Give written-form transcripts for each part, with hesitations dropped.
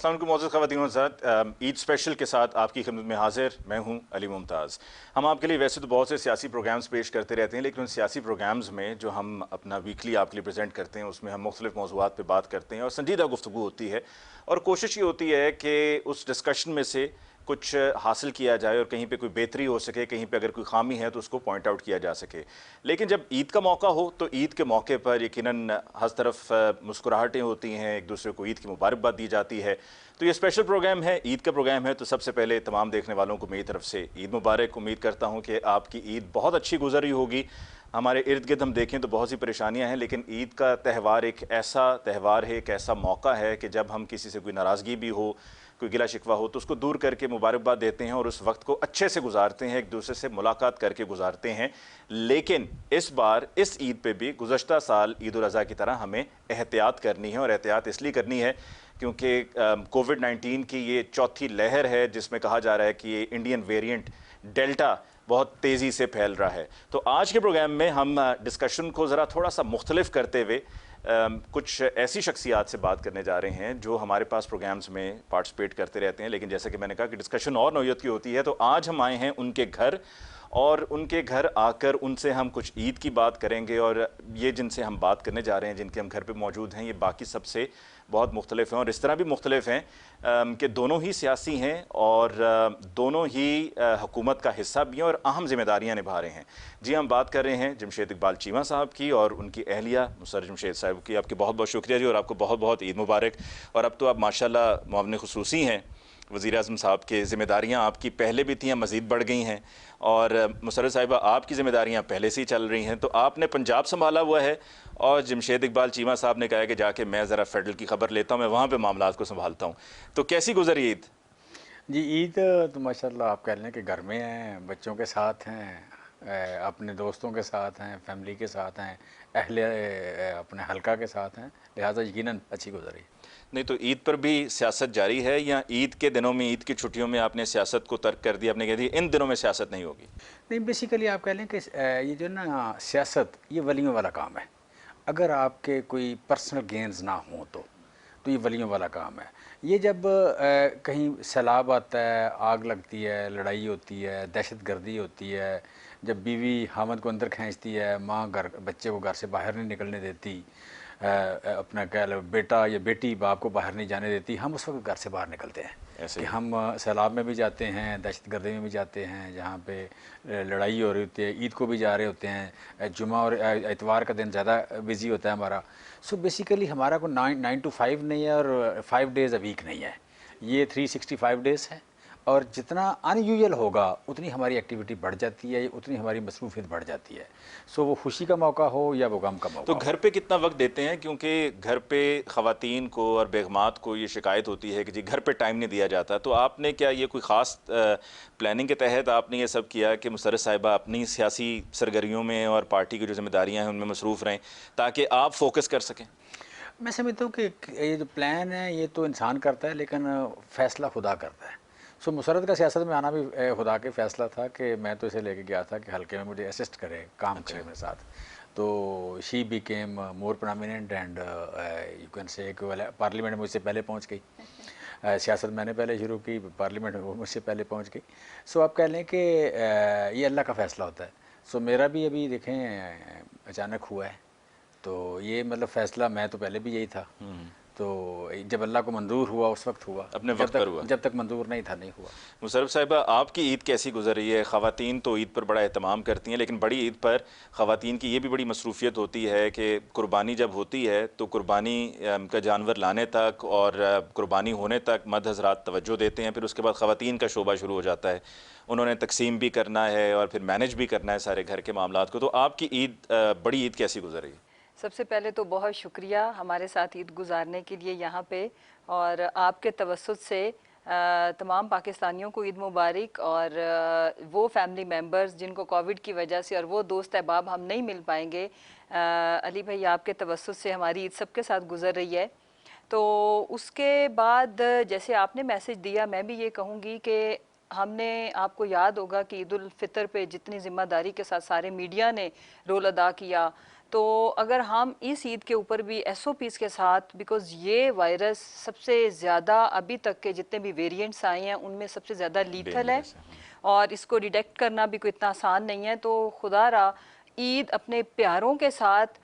अस्सलाम वालेकुम मौजूद ख़वातीन और हज़रात, ईद स्पेशल के साथ आपकी खिदमत में हाजिर मैं हूं अली मुमताज़। हम आपके लिए वैसे तो बहुत से सियासी प्रोग्राम्स पेश करते रहते हैं, लेकिन उन सियासी प्रोग्राम्स में जो हम अपना वीकली आपके लिए प्रेजेंट करते हैं उसमें हम मुख्तलिफ मौज़ूआत पे बात करते हैं और संजीदा गुफ्तगू होती है और कोशिश ये होती है कि उस डिस्कशन में से कुछ हासिल किया जाए और कहीं पे कोई बेहतरी हो सके, कहीं पे अगर कोई खामी है तो उसको पॉइंट आउट किया जा सके। लेकिन जब ईद का मौका हो तो ईद के मौके पर यकीनन हर तरफ मुस्कुराहटें होती हैं, एक दूसरे को ईद की मुबारकबाद दी जाती है। तो ये स्पेशल प्रोग्राम है, ईद का प्रोग्राम है, तो सबसे पहले तमाम देखने वालों को मेरी तरफ से ईद मुबारक। उम्मीद करता हूँ कि आपकी ईद बहुत अच्छी गुजरी होगी। हमारे इर्द गिर्द हम देखें तो बहुत सी परेशानियां हैं, लेकिन ईद का त्यौहार एक ऐसा त्यौहार है, एक ऐसा मौका है कि जब हम किसी से कोई नाराज़गी भी हो, कोई गिला शिकवा हो, तो उसको दूर करके मुबारकबाद देते हैं और उस वक्त को अच्छे से गुजारते हैं, एक दूसरे से मुलाकात करके गुजारते हैं। लेकिन इस बार इस ईद पे भी गुज़श्ता साल ईद उल अज़हा की तरह हमें एहतियात करनी है, और एहतियात इसलिए करनी है क्योंकि कोविड-19 की ये चौथी लहर है, जिसमें कहा जा रहा है कि ये इंडियन वेरिएंट डेल्टा बहुत तेज़ी से फैल रहा है। तो आज के प्रोग्राम में हम डिस्कशन को ज़रा थोड़ा सा मुख्तलिफ करते हुए कुछ ऐसी शख्सियात से बात करने जा रहे हैं जो हमारे पास प्रोग्राम्स में पार्टिसिपेट करते रहते हैं, लेकिन जैसा कि मैंने कहा कि डिस्कशन और नौयत की होती है, तो आज हम आए हैं उनके घर और उनके घर आकर उनसे हम कुछ ईद की बात करेंगे। और ये जिनसे हम बात करने जा रहे हैं, जिनके हम घर पे मौजूद हैं, ये बाकी सबसे बहुत मुख्तलिफ हैं और इस तरह भी मुख्तलिफ हैं कि दोनों ही सियासी हैं और दोनों ही हुकूमत का हिस्सा भी हैं और अहम जिम्मेदारियां निभा रहे हैं। जी, हम बात कर रहे हैं जमशेद इकबाल चीमा साहब की और उनकी अहलिया मुसर्रत जमशेद साहब की। आपकी बहुत बहुत शुक्रिया जी, और आपको बहुत बहुत ईद मुबारक। और अब तो आप माशाल्लाह मुआविन खुसूसी हैं, वज़ीर आज़म साहब की ज़िम्मेदारियाँ आपकी पहले भी थीं, मज़ीद बढ़ गई हैं, और मुसर्रत साहिबा आपकी ज़िम्मेदारियाँ पहले से ही चल रही हैं। तो आपने पंजाब संभाला हुआ है और जमशेद इकबाल चीमा साहब ने कहा है कि जाके मैं ज़रा फेडरल की खबर लेता हूँ, मैं वहाँ पे मामलात को संभालता हूँ। तो कैसी गुजरी ईद? जी, ईद तो माशाल्लाह आप कह लें कि घर में हैं, बच्चों के साथ हैं, अपने दोस्तों के साथ हैं, फैमिली के साथ हैं, अहले अपने हल्का के साथ हैं, लिहाजा यकीनन अच्छी गुजरी। नहीं तो ईद पर भी सियासत जारी है, या ईद के दिनों में, ईद की छुट्टियों में आपने सियासत को तर्क कर दिया, आपने कह दिया इन दिनों में सियासत नहीं होगी? नहीं, बेसिकली आप कह लें कि ये जो ना सियासत, ये वलियों वाला काम है। अगर आपके कोई पर्सनल गेन्स ना हों तो ये वलियों वाला काम है। ये जब कहीं सैलाब आता है, आग लगती है, लड़ाई होती है, दहशत गर्दी होती है, जब बीवी हामद को अंदर खींचती है, माँ घर बच्चे को घर से बाहर नहीं निकलने देती, अपना कह लो बेटा या बेटी बाप को बाहर नहीं जाने देती, हम उस वक्त घर से बाहर निकलते हैं ऐसे कि ही हम सैलाब में भी जाते हैं, दहशत गर्दी में भी जाते हैं, जहाँ पे लड़ाई हो रही होती है, ईद को भी जा रहे होते हैं, जुमा और इतवार का दिन ज़्यादा बिजी होता है हमारा। सो बेसिकली हमारा को 9 to 5 नहीं है और 5 days अ वीक नहीं है, ये 365 डेज़ है। और जितना अनयूजुअल होगा उतनी हमारी एक्टिविटी बढ़ जाती है, उतनी हमारी मसरूफियत बढ़ जाती है। सो वो खुशी का मौका हो या वो गम का तो मौका हो। घर पे कितना वक्त देते हैं? क्योंकि घर पे ख़वातीन को और बेगमात को ये शिकायत होती है कि जी घर पे टाइम नहीं दिया जाता। तो आपने क्या ये कोई ख़ास प्लानिंग के तहत आपने ये सब किया कि मुसर्रत साहिबा अपनी सियासी सरगर्मियों में और पार्टी की जो जिम्मेदारियाँ हैं उनमें मसरूफ़ रहें, ताकि आप फोकस कर सकें? मैं समझता हूँ कि ये जो प्लान है ये तो इंसान करता है, लेकिन फ़ैसला खुदा करता है। सो मुसर्रत का सियासत में आना भी खुदा के फ़ैसला था कि मैं तो इसे लेके गया था कि हल्के में मुझे असिस्ट करे, काम करे अच्छा। मेरे साथ। तो she became more prominent and you can say कि पार्लियामेंट मुझसे पहले पहुँच गई। सियासत मैंने पहले शुरू की, पार्लियामेंट वो मुझसे पहले पहुँच गई। सो आप कह लें कि ये अल्लाह का फ़ैसला होता है। सो मेरा भी अभी देखें अचानक हुआ है, तो ये मतलब फ़ैसला मैं तो पहले भी यही था। तो जब अल्लाह को मंजूर हुआ उस वक्त हुआ, अपने वक्त पर हुआ। जब तक मंजूर नहीं था नहीं हुआ। मुशर्रफ साहिबा, आपकी ईद कैसी गुजर रही है? ख़वातीन तो ईद पर बड़ा एहतमाम करती हैं, लेकिन बड़ी ईद पर ख़वातीन की ये भी बड़ी मसरूफ़ियत होती है कि कुर्बानी जब होती है तो कुर्बानी का जानवर लाने तक और कुर्बानी होने तक मर्द हज़रात तवज्जो देते हैं। फिर उसके बाद ख़वातीन का शोबा शुरू हो जाता है, उन्होंने तकसीम भी करना है और फिर मैनेज भी करना है सारे घर के मामलात को। तो आपकी ईद, बड़ी ईद कैसी गुजर रही है? सबसे पहले तो बहुत शुक्रिया हमारे साथ ईद गुजारने के लिए यहाँ पे, और आपके तवस्सुत से तमाम पाकिस्तानियों को ईद मुबारक। और वो फैमिली मेम्बर्स जिनको कोविड की वजह से और वो दोस्त अहबाब हम नहीं मिल पाएंगे, अली भाई आपके तवस्सुत से हमारी ईद सबके साथ गुजर रही है। तो उसके बाद जैसे आपने मैसेज दिया, मैं भी ये कहूँगी कि हमने, आपको याद होगा कि ईद उल फितर पे जितनी ज़िम्मेदारी के साथ सारे मीडिया ने रोल अदा किया, तो अगर हम इस ईद के ऊपर भी SOPs के साथ, बिकॉज़ ये वायरस सबसे ज़्यादा अभी तक के जितने भी वेरिएंट्स आए हैं उनमें सबसे ज़्यादा लीथल है, Dangerous है, और इसको डिटेक्ट करना भी कोई इतना आसान नहीं है। तो खुदारा ईद अपने प्यारों के साथ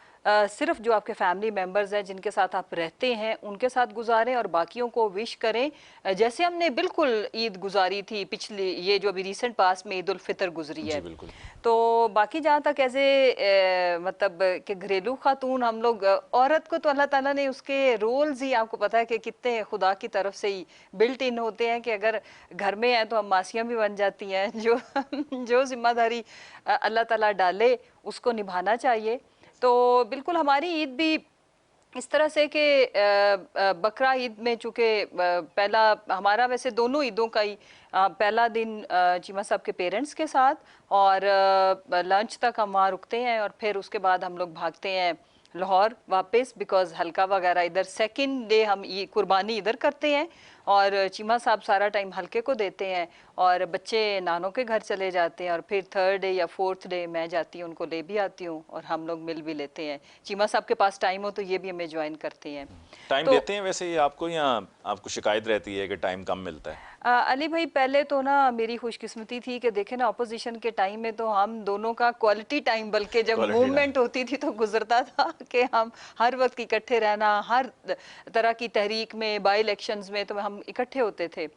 सिर्फ जो आपके फैमिली मेम्बर्स हैं जिनके साथ आप रहते हैं उनके साथ गुजारें, और बाकियों को विश करें जैसे हमने बिल्कुल ईद गुजारी थी पिछली, ये जो अभी रिसेंट पास में ईद उल फितर गुजरी जी है। बिल्कुल। तो बाकी जहाँ तक ऐसे मतलब कि घरेलू खातून हम लोग, औरत को तो अल्लाह ताला ने उसके रोल्स ही आपको पता है कि कितने खुदा की तरफ से ही बिल्ट इन होते हैं कि अगर घर में है तो हम मासियाँ भी बन जाती हैं। जो जो जिम्मेदारी अल्लाह ताला डाले उसको निभाना चाहिए। तो बिल्कुल हमारी ईद भी इस तरह से कि बकरा ईद में चूंकि पहला हमारा, वैसे दोनों ईदों का ही पहला दिन चीमा साहब के पेरेंट्स के साथ, और लंच तक हम वहाँ रुकते हैं और फिर उसके बाद हम लोग भागते हैं लाहौर वापस, बिकॉज हल्का वगैरह इधर सेकंड डे हम ये कुर्बानी इधर करते हैं, और चीमा साहब सारा टाइम हल्के को देते हैं, और बच्चे नानों के घर चले जाते हैं, और फिर थर्ड डे या फोर्थ डे मैं जाती हूँ उनको ले भी आती हूँ और हम लोग मिल भी लेते हैं। चीमा साहब के पास टाइम हो तो ये भी हमें ज्वाइन करते हैं। टाइम तो देते हैं वैसे ये आपको, या आपको शिकायत रहती है कि टाइम कम मिलता है? अली भाई, पहले तो ना मेरी खुशकिस्मती थी कि देखे ना अपोजिशन के टाइम में तो हम दोनों का क्वालिटी टाइम, बल्कि जब क्वालिटी मूवमेंट होती थी तो गुजरता था कि हम हर वक्त इकट्ठे रहना, हर तरह की तहरीक में, बाई इलेक्शंस में तो हम इकट्ठे होते थे।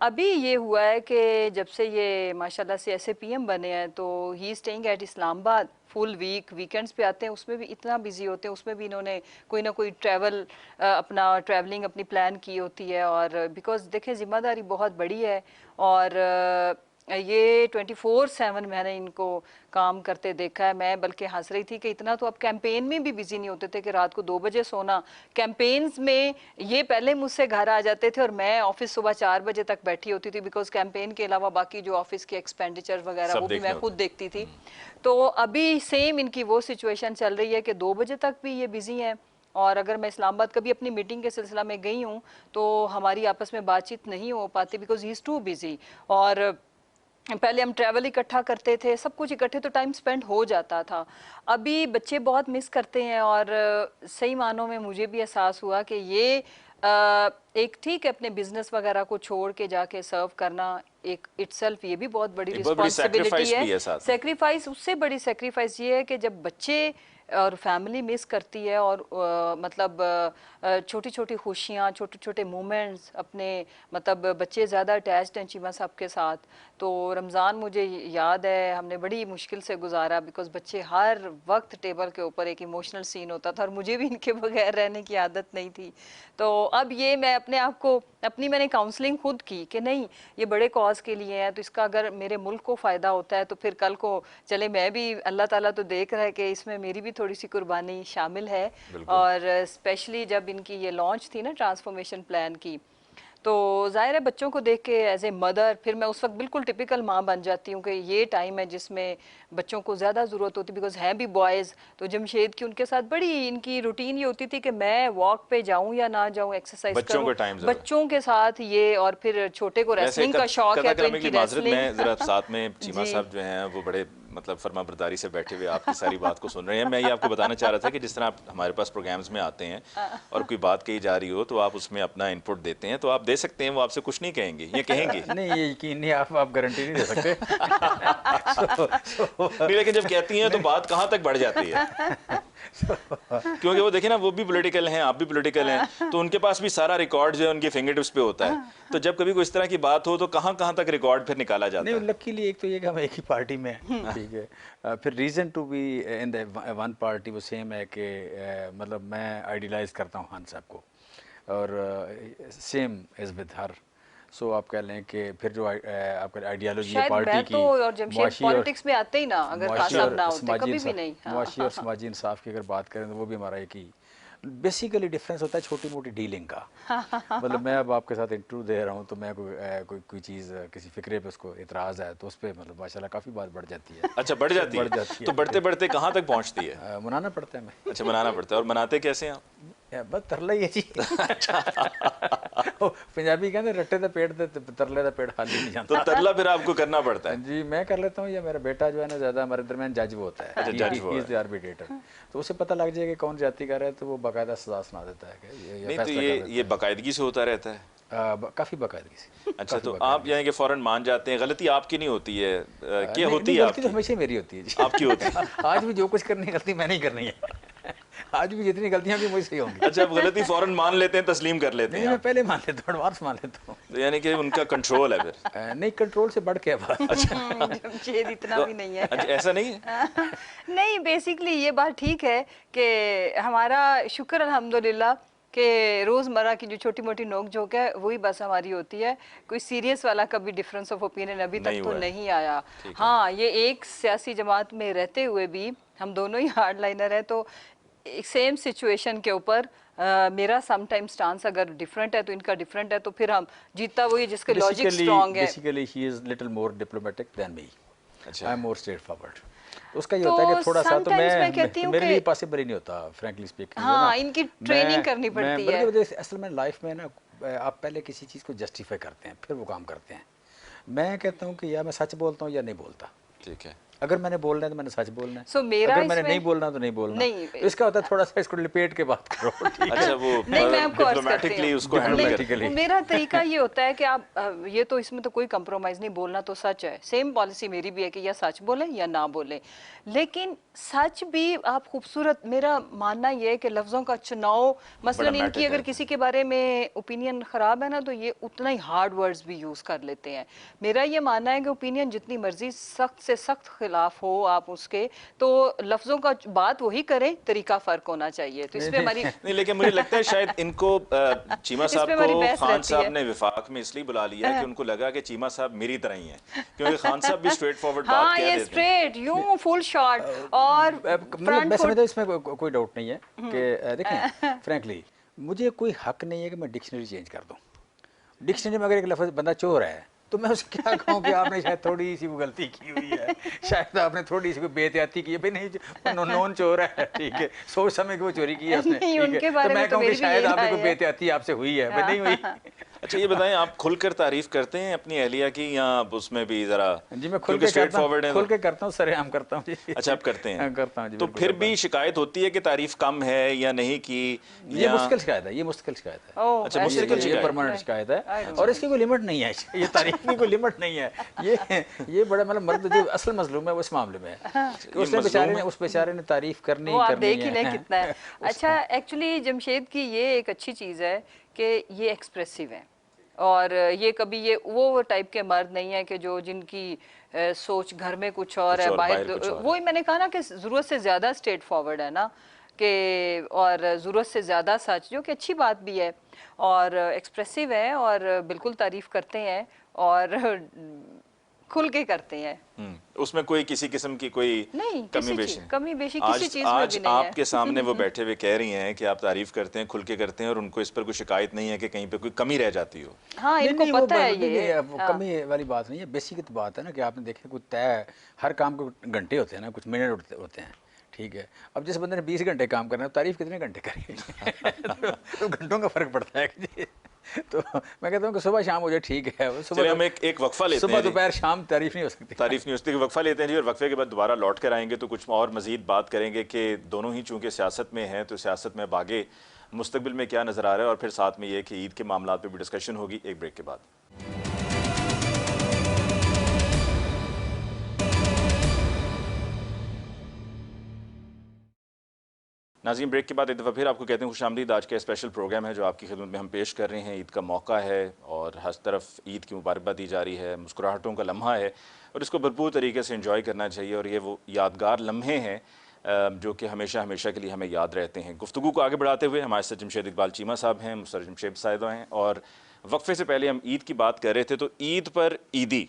अभी ये हुआ है कि जब से ये माशाल्लाह से ऐसे PM बने हैं तो he staying at Islamabad full week, weekends पे आते हैं, उसमें भी इतना बिजी होते हैं, उसमें भी इन्होंने कोई ना कोई अपना ट्रैवलिंग अपनी प्लान की होती है। और बिकॉज देखें जिम्मेदारी बहुत बड़ी है, और ये 24/7 मैंने इनको काम करते देखा है। मैं बल्कि हंस रही थी कि इतना तो अब कैंपेन में भी बिजी नहीं होते थे कि रात को 2 बजे सोना। कैंपेन्स में ये पहले मुझसे घर आ जाते थे और मैं ऑफिस सुबह 4 बजे तक बैठी होती थी, बिकॉज कैंपेन के अलावा बाकी जो ऑफिस के एक्सपेंडिचर वगैरह सब वो भी देखने मैं खुद होते देखती थी। तो अभी सेम इनकी वो सिचुएशन चल रही है कि 2 बजे तक भी ये बिजी हैं, और अगर मैं इस्लामाबाद कभी अपनी मीटिंग के सिलसिला में गई हूँ तो हमारी आपस में बातचीत नहीं हो पाती, because he is too busy. और पहले हम ट्रैवल इकट्ठा करते थे, सब कुछ इकट्ठे तो टाइम स्पेंड हो जाता था। अभी बच्चे बहुत मिस करते हैं, और सही मानों में मुझे भी एहसास हुआ कि ये एक ठीक है अपने बिजनेस वगैरह को छोड़ के जाके सर्व करना एक इटसेल्फ ये भी बहुत बड़ी एक बहुत बड़ी रिस्पॉन्सिबिलिटी sacrifice है। भी है साथ में। सेक्रीफाइस, उससे बड़ी सेक्रीफाइस ये है कि जब बच्चे और फैमिली मिस करती है, और मतलब छोटी छोटी खुशियाँ, छोटे छोटे मोमेंट्स अपने, मतलब बच्चे ज़्यादा अटैच्ड हैं चीमा साहब के साथ। तो रमज़ान मुझे याद है हमने बड़ी मुश्किल से गुजारा, बिकॉज बच्चे हर वक्त टेबल के ऊपर एक इमोशनल सीन होता था, और मुझे भी इनके बगैर रहने की आदत नहीं थी। तो अब ये मैं अपने आप को मैंने काउंसलिंग खुद की कि नहीं, ये बड़े कॉज के लिए है, तो इसका अगर मेरे मुल्क को फ़ायदा होता है तो फिर कल को चले मैं भी, अल्लाह ताला तो देख रहा है कि इसमें मेरी भी थोड़ी सी कुर्बानी शामिल है। और स्पेशली जब इनकी ये लॉन्च थी ना ट्रांसफॉर्मेशन प्लान की, तो जाहिर है बच्चों को देख के एज ए मदर फिर मैं उस वक्त बिल्कुल टिपिकल माँ बन जाती हूँ कि ये टाइम है जिसमें बच्चों को ज़्यादा ज़रूरत होती, बिकॉज हैं भी बॉयज़। तो जमशेद की उनके साथ बड़ी इनकी रूटीन ये होती थी कि मैं वॉक पे जाऊँ या ना जाऊँ, एक्सरसाइज बच्चों करूँ का टाइम ज़रूर। बच्चों के साथ ये, और फिर छोटे को वैसे रेसलिंग का शौक है तो कदाकलामी इनकी की माजरत, मैं रेसलिंग ज़रा साथ में चीमा जी साहब जो हैं वो बड़े मतलब फर्माबरदारी से बैठे हुए आपकी सारी बात को सुन रहे हैं। मैं ये आपको बताना चाह रहा था कि जिस तरह आप हमारे पास प्रोग्राम्स में आते हैं और कोई बात कही जा रही हो तो आप उसमें अपना इनपुट देते हैं, तो आप दे सकते हैं, वो आपसे कुछ नहीं कहेंगे, ये कहेंगे नहीं, ये यकीन नहीं, आप गारंटी नहीं दे सकते। नहीं, लेकिन जब कहती हैं तो बात कहाँ तक बढ़ जाती है। क्योंकि वो देखें ना, वो भी पॉलिटिकल हैं, आप भी पॉलिटिकल हैं, तो उनके पास भी सारा रिकॉर्ड जो है उनके फिंगर टिप्स पे होता है। तो जब कभी कोई इस तरह की बात हो तो कहाँ कहाँ तक रिकॉर्ड फिर निकाला जाता नहीं, है? लकीली एक तो ये कि हम एक ही पार्टी में हैं, ठीक है। फिर reason to be in the one party वो सेम है कि मतलब मैं आइडियलाइज करता हूँ खान साहब को, और सेम इज़ विद हर। सो आप कह लें कि फिर जो आपका आइडियालॉजी है शायद पार्टी मैं की, तो और जमशेद पॉलिटिक्स में आते ही ना, अगर खान साहब ना होते कभी भी नहीं। मुआशी और समाजी इंसाफ की अगर बात करें तो वो भी हमारा एक ही बेसिकली डिफरेंस होता है, छोटी मोटी डीलिंग का। मतलब मैं अब आपके साथ इंटरव्यू दे रहा हूँ तो मैं कोई चीज़ किसी फिक्रे पे उसको इतराज़ है तो उस पर मतलब माशाल्लाह काफ़ी बात बढ़ जाती है। अच्छा, बढ़ जाती है। तो बढ़ते बढ़ते कहाँ तक पहुँचती है? मनाना पड़ता है हमें। अच्छा, मनाना पड़ता है। और मनाते कैसे हैं आप? बस तरला ही है जी। पंजाबी कहते रट्टे का पेट तरले का पेट खाली नहीं जाता। तो तरला फिर आपको करना पड़ता है? जी मैं कर लेता हूँ, या मेरा बेटा जो है ना ज़्यादा हमारे दरमियान जज वो होता है। अच्छा, जज वो है। आर्बिट्रेटर, तो उसे पता लग जाएगा कौन जाति का है, तो वो बाकायदा सजा सुना देता है कि नहीं तो फैसला कर देता ये बाकायदगी से होता रहता है? है। काफ़ी बाकायदगी से। अच्छा, तो आप यानी कि फौरन मान जाते हैं, गलती आपकी नहीं होती है? क्या नहीं, होती नहीं, है गलती तो आपकी? हमेशा मेरी होती है जी। आपकी होती है? आज भी जो कुछ करनी है गलती मैंने ही करनी है। आज भी जितनी गलतियां भी मुझसे ही होंगी। अच्छा, आप गलती फौरन मान लेते हैं, तस्लीम कर लेते नहीं, हैं मैं आप? पहले मान लेता हूँ, एडवांस मान लेता हूँ। तो यानी कि उनका कंट्रोल है फिर? नहीं, कंट्रोल से बढ़ के है बात। जमशेद इतना भी नहीं है। अच्छा, ऐसा नहीं है? नहीं, बेसिकली ये बात ठीक है कि हमारा शुक्र अल्हम्दुलिल्लाह कि रोज़मर्रा की जो छोटी मोटी नोक झोंक है वही बस हमारी होती है। कोई सीरियस वाला कभी डिफरेंस ऑफ ओपिनियन अभी नहीं तक तो हुआ है। नहीं आया। हाँ, ये एक सियासी जमात में रहते हुए भी हम दोनों ही हार्ड लाइनर हैं, तो सेम सिचुएशन के ऊपर मेरा समटाइम स्टांस अगर डिफरेंट है तो इनका डिफरेंट है, तो फिर हम जीतता वही जिसके लॉजिक स्ट्रांग है। Basically he is little more diplomatic than me. अच्छा, I am more straightforward. उसका ये तो होता है कि थोड़ा सा तो sometimes मैं कहती हूँ मेरे कि- लिए पॉसिबल ही नहीं होता फ्रैंकली स्पीकिंग। हाँ, इनकी ट्रेनिंग करनी पड़ती है। बल्कि असल में लाइफ में ना आप पहले किसी चीज़ को जस्टिफाई करते हैं फिर वो काम करते हैं। मैं कहता हूँ कि या मैं सच बोलता हूँ या नहीं बोलता। ठीक है। अगर मैंने बोलना है तो मैंने सच बोलना है। So, मेरा अगर मैंने इसमें- नहीं बोलना तो नहीं बोलना। नहीं। तो इसका होता है थोड़ा सा इसको लिपेट के बात करो। ठीक है? अच्छा, वो नहीं, मैं आपको अर्ज करती डिप्लोमेटिकली हूँ। उसको हैंडल नहीं, कर। Diplomatically। मेरा तरीका ये होता है कि आप ये तो इसमें तो कोई कंप्रोमाइज़ नहीं, बोलना तो सच है। सेम पॉलिसी मेरी भी है कि या सच बोले या ना बोले, लेकिन सच भी आप खूबसूरत, मेरा मानना ये है कि लफ्ज़ों का चुनाव, मसलन matter इनकी अगर है। किसी के बारे में ओपिनियन ख़राब है ना तो ये उतना ही हार्ड वर्ड्स भी यूज़ कर लेते हैं। मेरा ये मानना है कि ओपिनियन जितनी मर्जी सख्त से सख्त खिलाफ हो आप उसके, तो लफ्ज़ों का बात वही करें, तरीका फ़र्क होना चाहिए। तो इसमें हमारी नहीं, लेकिन मुझे लगता है शायद इनको चीमा इस साहब पे हमारी को बहस खान रहती साहब है। ने विफाक में इसलिए बुला लिया कि उनको लगा कि चीमा साहब मेरी तरह ही हैं, क्योंकि खान साहब भी स्ट्रेट फॉरवर्ड बात हाँ, कह ये देते हैं। स्ट्रेट यूं फुल शॉट और मैं फ्रंट समझता फुट। हूँ इसमें कोई डाउट नहीं है कि देखें फ्रैंकली मुझे कोई हक नहीं है कि मैं डिक्शनरी चेंज कर दूँ। डिक्शनरी में अगर एक लफ्ज़ बंदा चोर है तो मैं उसे क्या कहूँ कि आपने शायद थोड़ी सी वो गलती की हुई है, शायद आपने थोड़ी सी कोई बेहतियाती की है। भाई नहीं, नॉन चोर है, ठीक है, सोच समझ के वो चोरी की है उसने, नहीं, ठीक उनके है, बारे तो में मैं तो कहूँ कि मेरी भी शायद यही आपने राय कोई है। बेहतियाती आपसे हुई है, भाई नहीं हुई। अच्छा, ये बताएं, आप खुलकर तारीफ करते हैं अपनी अहलिया की, या उसमें भी जरा? जी मैं क्योंकि स्ट्रेट फॉरवर्ड है खुल तो। के करता हूँ, सरेआम करता हूँ जी। अच्छा, आप करते हैं? हाँ, करता हूँ जी, तो बिल्कुल फिर करता भी शिकायत होती है कि तारीफ कम है या नहीं की? हूँ। ये मुश्किल शिकायत है, ये मुश्किल शिकायत है। ओह, अच्छा, ऐसे मुश्किल नहीं। शिकायत। ये परमानेंट नहीं। शिकायत I है don't और इसकी कोई लिमिट नहीं है। ये तारीफ की कोई लिमिट नहीं है। ये बड़ा मतलब मर्द जो असल मजलूम है उस मामले में है कि उसने बेचारे ने उस बेचारे ने तारीफ करनी वो ही आप करनी देख ही है। लें कितना है। अच्छा, एक्चुअली जमशेद की ये एक अच्छी चीज़ है कि ये एक्सप्रेसिव है, और ये कभी ये वो टाइप के मर्द नहीं है कि जो जिनकी सोच घर में कुछ और कुछ है, और, बाहर बाहर कुछ और वही मैंने कहा ना कि ज़रूरत से ज़्यादा स्ट्रेट फॉरवर्ड है ना, कि और ज़रूरत से ज़्यादा सच, जो कि अच्छी बात भी है, और एक्सप्रेसिव है और बिल्कुल तारीफ़ करते हैं और खुल के करते हैं। उसमें कोई किसी किस्म की कोई नहीं, कमी किसी बेशी? चीज़ कमी बेशी किसी आज चीज़ में आज भी नहीं है। आपके सामने वो बैठे हुए कह रही हैं कि आप तारीफ करते हैं, खुल के करते हैं, और उनको इस पर कोई शिकायत नहीं है कि कहीं पे कोई कमी रह जाती हो? हाँ, नहीं, इनको नहीं, वो पता है नहीं, ये। नहीं, वो हाँ। कमी वाली बात नहीं है। बेसिक तो बात है ना कि आपने देखा कुछ तय हर काम को घंटे होते हैं ना, कुछ मिनट होते हैं, ठीक है। अब जिस बंदे ने 20 घंटे काम करना है, तारीफ कितने घंटे करेगी? तो घंटों का फर्क पड़ता है जी। तो मैं कहता हूँ कि सुबह शाम हो जाए, ठीक है। चलिए हम एक वक्फा लेते सुबह हैं जी। दोपहर शाम तारीफ नहीं हो सकती। तारीफ नहीं होती, वक्फा लेते हैं जी, और वक्फे के बाद दोबारा लौट कर आएंगे तो कुछ और मजीद बात करेंगे कि दोनों ही चूंकि सियासत में हैं तो सियासत में अब आगे मुस्तकबिल में क्या नज़र आ रहा है, और फिर साथ में ये कि ईद के मामला पर भी डिस्कशन होगी एक ब्रेक के बाद। नाज़रीन, ब्रेक के बाद एक दफ़ा फिर आपको कहते हैं खुशामदीद। आज का स्पेशल प्रोग्राम है जो आपकी खिदमत में हम पेश कर रहे हैं। ईद का मौका है और हर तरफ ईद की मुबारकबाद दी जा रही है, मुस्कुराहटों का लम्हा है और इसको भरपूर तरीके से एंजॉय करना चाहिए। और ये वो यादगार लम्हे हैं जो कि हमेशा हमेशा के लिए हमें याद रहते हैं। गुफ्तगू को आगे बढ़ाते हुए हमारे साथ जमशेद इकबाल चीमा साहब हैं, मुसर्रर जमशेद साहिबा हैं, और वक्फे से पहले हम ईद की बात कर रहे थे। तो ईद पर ईदी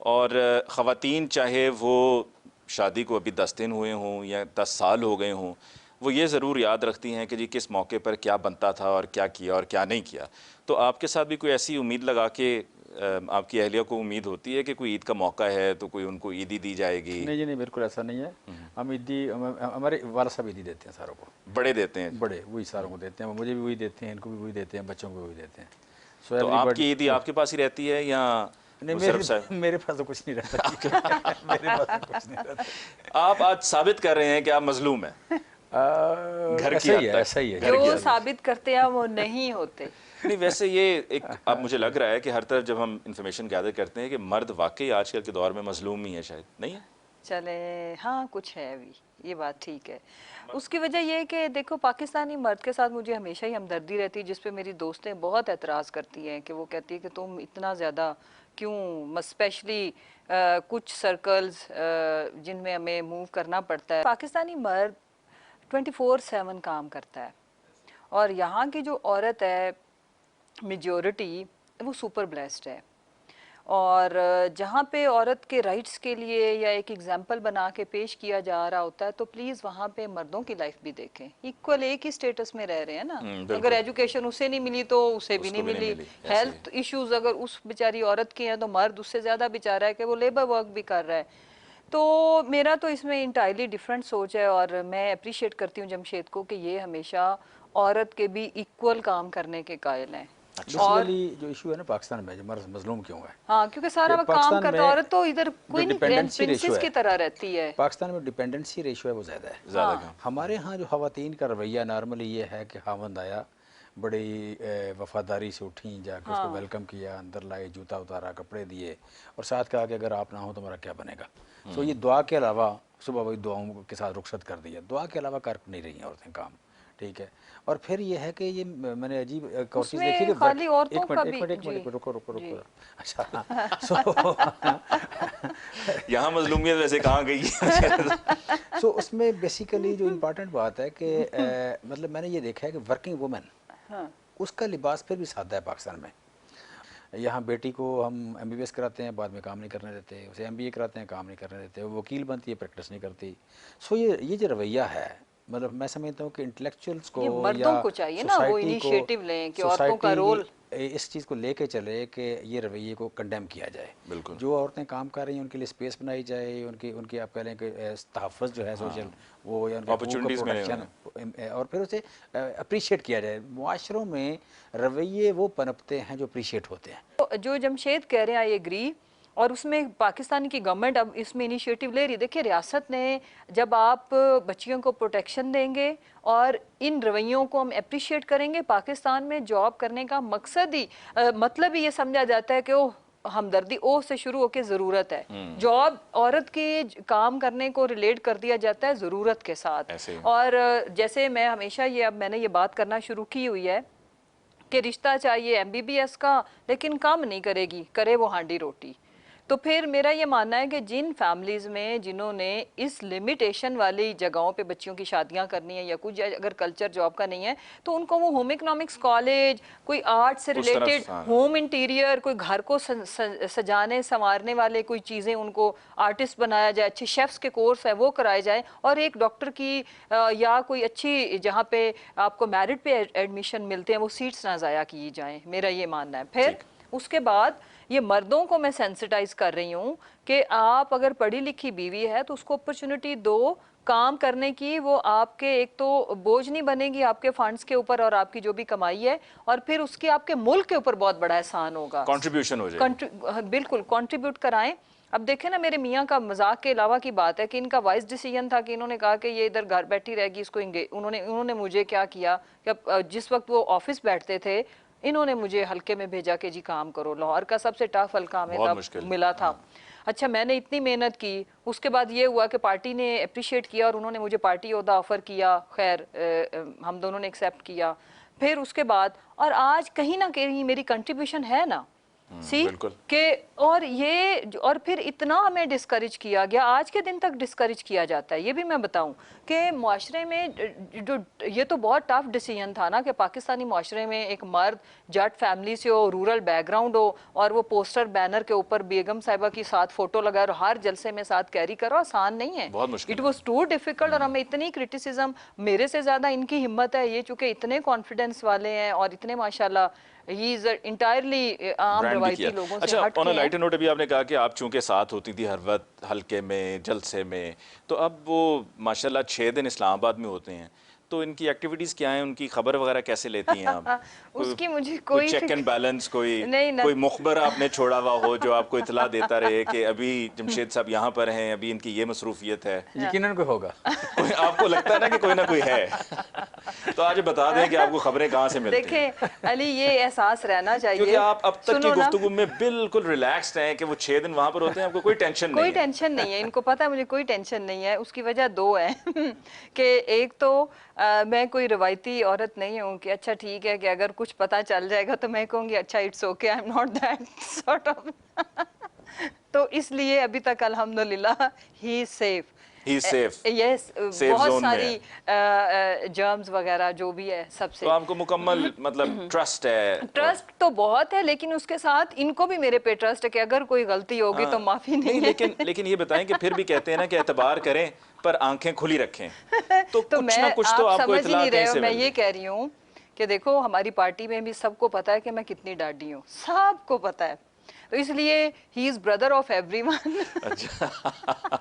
और ख़वातीन, चाहे वो शादी को अभी 10 दिन हुए हों या 10 साल हो गए हों, वो ये ज़रूर याद रखती हैं कि जी किस मौके पर क्या बनता था और क्या किया और क्या नहीं किया। तो आपके साथ भी कोई ऐसी उम्मीद लगा के आपकी अहलिया को उम्मीद होती है कि कोई ईद का मौका है तो कोई उनको ईदी दी जाएगी? नहीं जी, नहीं, बिल्कुल ऐसा नहीं है। हम ईदी, हमारे वाला साहब ईदी देते हैं सारों को। बड़े देते हैं? बड़े वही सारों को देते हैं, मुझे भी वही देते हैं, इनको भी वही देते हैं, बच्चों को भी वही देते हैं। तो everybody- आपकी ईदी आपके पास ही रहती है या नहीं, मुशर्रफ मेरे पास तो कुछ नहीं रहता। मेरे पास तो कुछ नहीं रहता। आप आज साबित कर रहे हैं कि आप मजलूम हैं घर की ऐसा ही हद है, तक। ऐसा ही है। घर की जो हद साबित करते हैं वो नहीं होते। नहीं, वैसे ये एक अब मुझे लग रहा है कि हर तरफ जब हम इंफॉर्मेशन गैदर करते हैं कि मर्द वाकई आजकल के दौर में मजलूम ही है, शायद नहीं है? चले, हाँ कुछ है अभी, ये बात ठीक है। उसकी वजह ये है कि देखो, पाकिस्तानी मर्द के साथ मुझे हमेशा ही हमदर्दी रहती है, जिस पे मेरी दोस्तें बहुत एतराज़ करती हैं कि वो कहती है कि तुम इतना ज़्यादा क्यों, स्पेशली कुछ सर्कल्स जिनमें हमें मूव करना पड़ता है। पाकिस्तानी मर्द 24/7 काम करता है, और यहाँ की जो औरत है मेजॉरिटी, वो सुपर ब्लेस्ड है। और जहाँ पे औरत के राइट्स के लिए या एक एग्जाम्पल बना के पेश किया जा रहा होता है, तो प्लीज़ वहाँ पे मर्दों की लाइफ भी देखें। इक्वल एक ही स्टेटस में रह रहे हैं ना। अगर एजुकेशन उसे नहीं मिली तो उसे भी नहीं मिली। हेल्थ इश्यूज अगर उस बेचारी औरत की हैं तो मर्द उससे ज़्यादा बेचारा है कि वो लेबर वर्क भी कर रहा है। तो मेरा तो इसमें इंटायरली डिफरेंट सोच है, और मैं अप्रिशिएट करती हूँ जमशेद को कि ये हमेशा औरत के भी इक्वल काम करने के कायल हैं। और जो इशू है ना पाकिस्तान में, जो मर्द मजलूम क्यों है, हाँ, क्योंकि सारा वक्त काम करता है, औरत तो इधर कोई नहीं, प्रिंसेस की तरह रहती है। पाकिस्तान में डिपेंडेंसी रेशियो है वो ज़्यादा है। ज़्यादा हमारे यहाँ जो ख़वातीन का रवैया नॉर्मली ये है कि खावंद आया, बड़ी वफादारी से उठी, जाकर उसको वेलकम किया, अंदर लाए, जूता उतारा, कपड़े दिए, और साथ कहा कि अगर आप ना हो तो हमारा क्या बनेगा। तो ये दुआ के अलावा, सुबह वही दुआओं के साथ रुखसत कर दिया, दुआ के अलावा कर नहीं रही हैं औरतें काम, ठीक है। और फिर ये है कि ये मैंने अजीब एक और चीज़ देखी कि खाली औरतों का भी, एक मिनट रुको। अच्छा यहाँ मजलूमियत वैसे कहाँ गई है? सो उसमें बेसिकली जो इम्पोर्टेंट बात है कि मतलब मैंने ये देखा है कि वर्किंग वुमेन, उसका लिबास फिर भी सादा है पाकिस्तान में। यहाँ बेटी को हम MBBS कराते हैं, बाद में काम नहीं करने देते, उसे MBA कराते हैं, काम नहीं करने देते, वो वकील बनती है, प्रैक्टिस नहीं करती। सो ये जो रवैया है, मतलब मैं समझता हूँ कि इंटेलेक्चुअल्स को, मर्दों को चाहिए ना वो इनिशिएटिव लें कि औरतों का रोल इस चीज़ को लेके चले कि ये रवैये को कंडेम किया जाए। बिल्कुल। जो औरतें काम कर रही हैं उनके लिए स्पेस बनाई जाए, उनकी आप कह लें कि तहफ़्फ़ुज़ जो है सोशल, वो या उनके अपॉर्चुनिटीज़ प्रोटेक्शन, और फिर उसे अप्रिशिएट किया जाए। मुआशरों में रवैये वो पनपते हैं जो अप्रिशिएट होते हैं। जो जमशेद कह रहे हैं, आई एग्री, और उसमें पाकिस्तान की गवर्नमेंट अब इसमें इनिशिएटिव ले रही है। देखिए, रियासत ने, जब आप बच्चियों को प्रोटेक्शन देंगे और इन रवैयों को हम अप्रिशिएट करेंगे, पाकिस्तान में जॉब करने का मकसद ही मतलब ही ये समझा जाता है कि ओ हमदर्दी ओ से शुरू होकर ज़रूरत है। जॉब औरत के काम करने को रिलेट कर दिया जाता है ज़रूरत के साथ। और जैसे मैं हमेशा ये, अब मैंने ये बात करना शुरू की हुई है कि रिश्ता चाहिए MBBS का, लेकिन काम नहीं करेगी, करे वो हांडी रोटी। तो फिर मेरा ये मानना है कि जिन फैमिलीज़ में जिन्होंने इस लिमिटेशन वाली जगहों पे बच्चियों की शादियां करनी है, या कुछ अगर कल्चर जॉब का नहीं है, तो उनको वो होम इकोनॉमिक्स कॉलेज, कोई आर्ट से रिलेटेड होम इंटीरियर, कोई घर को सजाने संवारने वाले कोई चीज़ें, उनको आर्टिस्ट बनाया जाए, अच्छे शेफ्स के कोर्स है वो कराए जाए, और एक डॉक्टर की या कोई अच्छी जहाँ पे आपको मेरिट पे एडमिशन मिलते हैं वो सीट्स ना ज़ाया की जाएँ। मेरा ये मानना है। फिर उसके बाद ये मर्दों को मैं सेंसिटाइज कर रही हूँ कि आप अगर पढ़ी लिखी बीवी है तो उसको अपॉर्चुनिटी दो काम करने की। वो आपके एक तो बोझ नहीं बनेगी आपके फंड्स के ऊपर और आपकी जो भी कमाई है, और फिर उसकी आपके मुल्क के ऊपर बहुत बड़ा एहसान होगा, कंट्रीब्यूशन हो जाएगा। बिल्कुल कंट्रीब्यूट कराएं। अब देखें ना, मेरे मियाँ का मजाक के अलावा की बात है कि इनका वाइस डिसीजन था कि इन्होंने कहा कि ये इधर घर बैठी रहेगी, इसको उन्होंने मुझे क्या किया कि जिस वक्त वो ऑफिस बैठते थे, इन्होंने मुझे हल्के में भेजा कि जी काम करो। लाहौर का सबसे टफ हल्का में तब मिला था। अच्छा, मैंने इतनी मेहनत की, उसके बाद ये हुआ कि पार्टी ने अप्रिशिएट किया और उन्होंने मुझे पार्टी ओहदा ऑफर किया। खैर हम दोनों ने एक्सेप्ट किया। फिर उसके बाद, और आज कहीं ना कहीं मेरी कंट्रीब्यूशन है ना, सी के, और फिर इतना हमें डिस्करेज किया गया, आज के दिन तक डिस्करेज किया जाता है। ये भी मैं बताऊं कि मुआशरे में जो ये तो बहुत टफ डिसीजन था ना कि पाकिस्तानी मुआशरे में एक मर्द जट फैमिली से हो, रूरल बैकग्राउंड हो, और वो पोस्टर बैनर के ऊपर बेगम साहिबा की साथ फोटो लगाए और हर जलसे में साथ कैरी करो, आसान नहीं है, इट वॉज टू डिफिकल्ट। और हमें इतनी क्रिटिसिज्म, मेरे से ज़्यादा इनकी हिम्मत है, ये चूँकि इतने कॉन्फिडेंस वाले हैं और इतने माशाल्लाह ही इज इंटायरली आम ब्रांड भी रवायती किया। लोगों से अच्छा, हट ऑन के अ हैं। लाइटर नोट, अभी आपने कहा कि आप चूंकि साथ होती थी हर वक्त हल्के में, जलसे में, तो अब वो माशाल्लाह 6 दिन इस्लामाबाद में होते हैं, तो इनकी एक्टिविटीज़ क्या हैं, उनकी खबर वगैरह कैसे लेती हैं आप? कोई उसकी मुझे कोई कोई चेक एंड बैलेंस, कोई नहीं ना। कोई मुखबर आपने छोड़ा हुआ हो जो आपको इतला देता रहे कि अभी जमशेद साहब यहाँ पर हैं, अभी इनकी ये मसरूफियत है? यकीनन कोई होगा। कोई आपको लगता है ना कि कोई ना कोई है, तो आज बता दें कि आपको खबरें कहाँ से मिलती हैं? देखें अली, ये एहसास रहना चाहिए, क्योंकि आप अब तक की सुनो ना, गुफ्तगू में बिल्कुल रिलैक्स्ड हैं कि वो 6 दिन वहां पर होते हैं, आपको कोई टेंशन नहीं कोई है। टेंशन नहीं है, इनको पता है मुझे कोई टेंशन नहीं है। उसकी वजह दो है कि एक तो मैं कोई रवायती औरत नहीं हूँ कि अच्छा ठीक है कि अगर कुछ पता चल जाएगा तो मैं कहूँगी अच्छा it's okay, I am not that sort of तो इसलिए अभी तक अल्हम्दुलिल्लाह he is safe. He is safe, yes, safe बहुत जोन में सारी है। जर्म्स वगैरह जो भी है सबसे तो आपको मुकम्मल मतलब ट्रस्ट है? ट्रस्ट तो बहुत है, लेकिन उसके साथ इनको भी मेरे पे ट्रस्ट है कि अगर कोई गलती होगी तो माफी नहीं है। लेकिन ये बताएं कि फिर भी कहते हैं ना कि एतबार करें पर आंखें खुली रखें, तो तो कुछ मैं, ना कुछ तो आप आपको समझ ही इत्तला नहीं रहे कहीं हो, से मैं मिल ये गई। कह रही हूँ कि देखो हमारी पार्टी में भी सबको पता है कि मैं कितनी डाडी हूँ, सबको पता है, तो इसलिए he is brother of everyone. अच्छा